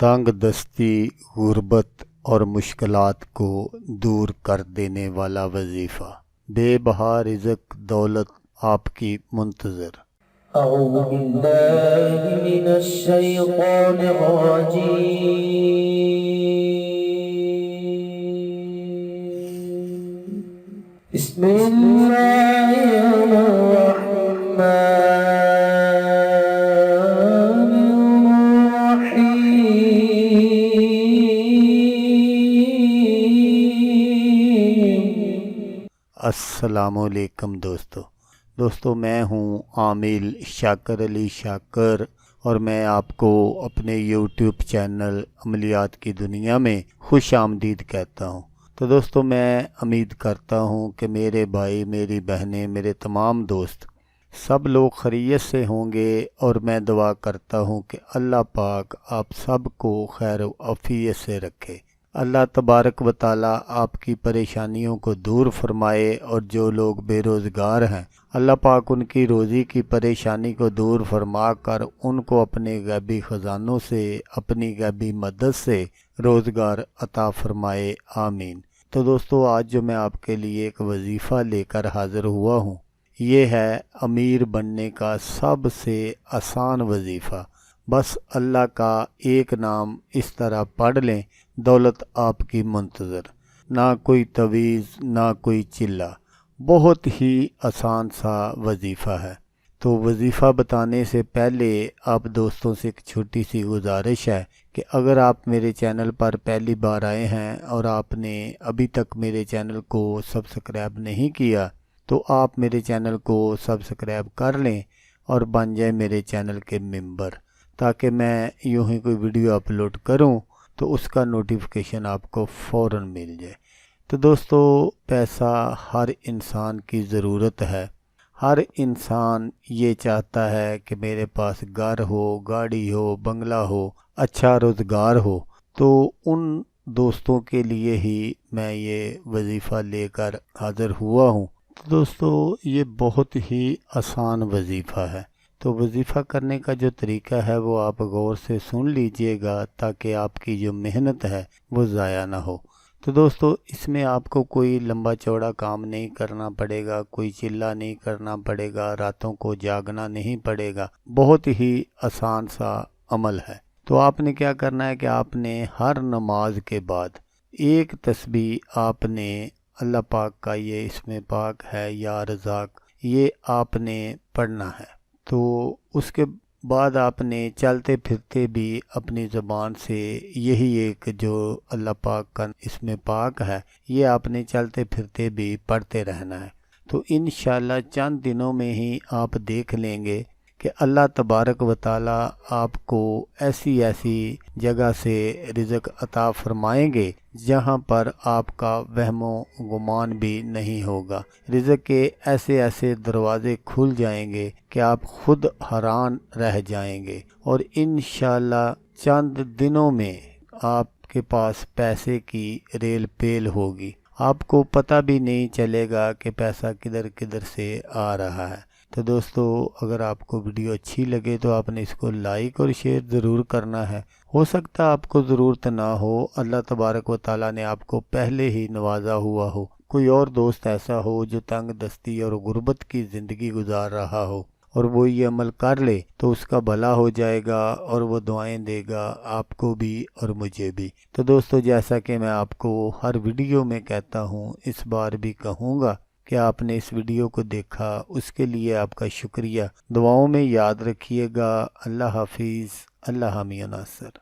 تنگ دستی، غربت اور مشکلات کو دور کر دینے والا وظیفہ۔ بے بہا رزق دولت آپ کی منتظر۔ اعوذ باللہ من الشیطان الرجیم، بسم اللہ الرحمن السلام علیکم دوستو میں ہوں عامل شاکر علی شاکر، اور میں آپ کو اپنے یوٹیوب چینل عملیات کی دنیا میں خوش آمدید کہتا ہوں۔ تو دوستو میں امید کرتا ہوں کہ میرے بھائی، میری بہنیں، میرے تمام دوست سب لوگ خیریت سے ہوں گے، اور میں دعا کرتا ہوں کہ اللہ پاک آپ سب کو خیر و عافیت سے رکھے۔ اللہ تبارک و تعالیٰ آپ کی پریشانیوں کو دور فرمائے، اور جو لوگ بے روزگار ہیں اللہ پاک ان کی روزی کی پریشانی کو دور فرما کر ان کو اپنے غیبی خزانوں سے، اپنی غیبی مدد سے روزگار عطا فرمائے، آمین۔ تو دوستو آج جو میں آپ کے لیے ایک وظیفہ لے کر حاضر ہوا ہوں، یہ ہے امیر بننے کا سب سے آسان وظیفہ۔ بس اللہ کا ایک نام اس طرح پڑھ لیں، دولت آپ کی منتظر۔ نہ کوئی تویز، نہ کوئی چلہ، بہت ہی آسان سا وظیفہ ہے۔ تو وظیفہ بتانے سے پہلے آپ دوستوں سے ایک چھوٹی سی گزارش ہے کہ اگر آپ میرے چینل پر پہلی بار آئے ہیں اور آپ نے ابھی تک میرے چینل کو سبسکرائب نہیں کیا، تو آپ میرے چینل کو سبسکرائب کر لیں اور بن جائیں میرے چینل کے ممبر، تاکہ میں یوں ہی کوئی ویڈیو اپلوڈ کروں تو اس کا نوٹیفیکیشن آپ کو فوراً مل جائے۔ تو دوستو پیسہ ہر انسان کی ضرورت ہے۔ ہر انسان یہ چاہتا ہے کہ میرے پاس گھر ہو، گاڑی ہو، بنگلہ ہو، اچھا روزگار ہو۔ تو ان دوستوں کے لیے ہی میں یہ وظیفہ لے کر حاضر ہوا ہوں۔ تو دوستو یہ بہت ہی آسان وظیفہ ہے۔ تو وظیفہ کرنے کا جو طریقہ ہے وہ آپ غور سے سن لیجئے گا، تاکہ آپ کی جو محنت ہے وہ ضائع نہ ہو۔ تو دوستو اس میں آپ کو کوئی لمبا چوڑا کام نہیں کرنا پڑے گا، کوئی چلہ نہیں کرنا پڑے گا، راتوں کو جاگنا نہیں پڑے گا، بہت ہی آسان سا عمل ہے۔ تو آپ نے کیا کرنا ہے کہ آپ نے ہر نماز کے بعد ایک تسبیح آپ نے اللہ پاک کا یہ اسم پاک ہے یا رزاق، یہ آپ نے پڑھنا ہے۔ تو اس کے بعد آپ نے چلتے پھرتے بھی اپنی زبان سے یہی ایک جو اللہ پاک کا اسم پاک ہے، یہ آپ نے چلتے پھرتے بھی پڑھتے رہنا ہے۔ تو انشاءاللہ چند دنوں میں ہی آپ دیکھ لیں گے کہ اللہ تبارک و تعالیٰ آپ کو ایسی جگہ سے رزق عطا فرمائیں گے جہاں پر آپ کا وہم و گمان بھی نہیں ہوگا۔ رزق کے ایسے دروازے کھل جائیں گے کہ آپ خود حیران رہ جائیں گے، اور انشاءاللہ چند دنوں میں آپ کے پاس پیسے کی ریل پیل ہوگی، آپ کو پتہ بھی نہیں چلے گا کہ پیسہ کدھر سے آ رہا ہے۔ تو دوستو اگر آپ کو ویڈیو اچھی لگے تو آپ نے اس کو لائک اور شیئر ضرور کرنا ہے۔ ہو سکتا آپ کو ضرورت نہ ہو، اللہ تبارک و تعالیٰ نے آپ کو پہلے ہی نوازا ہوا ہو، کوئی اور دوست ایسا ہو جو تنگ دستی اور غربت کی زندگی گزار رہا ہو، اور وہ یہ عمل کر لے تو اس کا بھلا ہو جائے گا، اور وہ دعائیں دے گا آپ کو بھی اور مجھے بھی۔ تو دوستو جیسا کہ میں آپ کو ہر ویڈیو میں کہتا ہوں، اس بار بھی کہوں گا کہ آپ نے اس ویڈیو کو دیکھا، اس کے لیے آپ کا شکریہ۔ دعاؤں میں یاد رکھیے گا۔ اللہ حافظ، اللہ حامی و ناصر۔